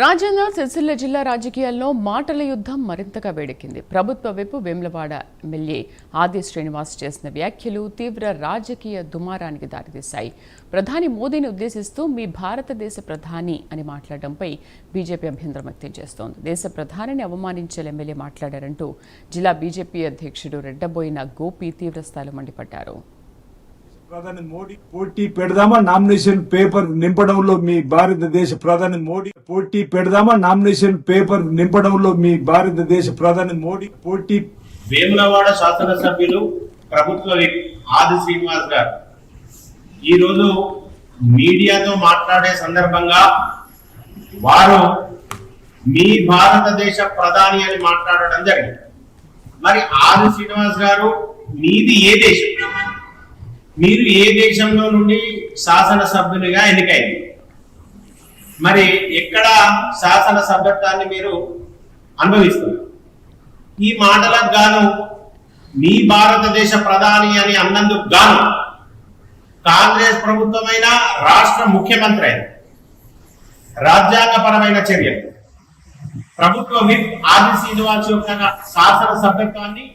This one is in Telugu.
రాజన్న సిరిసిల్ల జిల్లా రాజకీయాల్లో మాటల యుద్ధం మరింతగా వేడెక్కింది. ప్రభుత్వ వైపు వేములవాడ ఎమ్మెల్యే ఆది శ్రీనివాస్ చేసిన వ్యాఖ్యలు తీవ్ర రాజకీయ దుమారానికి దారితీశాయి. ప్రధాని మోదీని ఉద్దేశిస్తూ మీ భారతదేశ ప్రధాని అని మాట్లాడడంపై బీజేపీ అభ్యంతరం వ్యక్తం చేస్తోంది. దేశ ప్రధానిని అవమానించే ఎమ్మెల్యే మాట్లాడారంటూ జిల్లా బీజేపీ అధ్యక్షుడు రెడ్డబోయిన గోపి తీవ్రస్థాయిలో మండిపడ్డారు. ప్రధాని మోడీ పోటీ పెడదామా నామినేషన్ పేపర్ నింపడంలో మీ భారతదేశ ప్రధాని మోడీ పోటీ పెడదామా నామినేషన్ పేపర్ నింపడంలో మీ భారతదేశ ప్రధాని మోడీ పోటీ. వేములవాడ శాసనసభ్యులు ప్రభుత్వ ఆది శ్రీనివాస్ గారు ఈరోజు మీడియాతో మాట్లాడే సందర్భంగా వారు మీ భారతదేశ ప్రధాని అని మాట్లాడడం జరిగింది. మరి ఆది శ్రీనివాస్ గారు మీది ఏ దేశం, మీరు ఏ దేశంలో నుండి శాసనసభ్యునిగా ఎన్నికైంది, మరి ఎక్కడ శాసనసభ్యత్వాన్ని మీరు అనుభవిస్తున్నారు? ఈ మాటలకు గాను మీ భారతదేశ ప్రధాని అని అన్నందుకు గాను కాంగ్రెస్ ప్రభుత్వమైన రాష్ట్ర ముఖ్యమంత్రి అయిన రాజ్యాంగపరమైన చర్యలు ప్రభుత్వ విప్ ఆది శ్రీనివాస్ యొక్క శాసనసభ్యత్వాన్ని